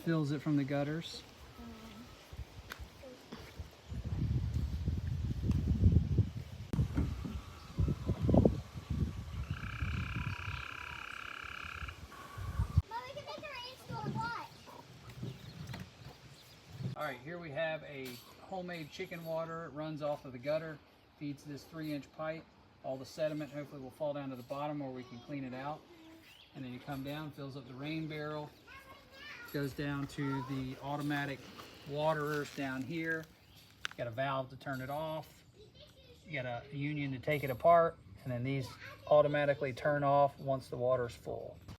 fills it from the gutters. All right, here we have a homemade chicken water. It runs off of the gutter, feeds this 3-inch pipe. All the sediment hopefully will fall down to the bottom where we can clean it out. And then you come down, fills up the rain barrel, goes down to the automatic waterers down here. Got a valve to turn it off. You got a union to take it apart, and then these automatically turn off once the water's full.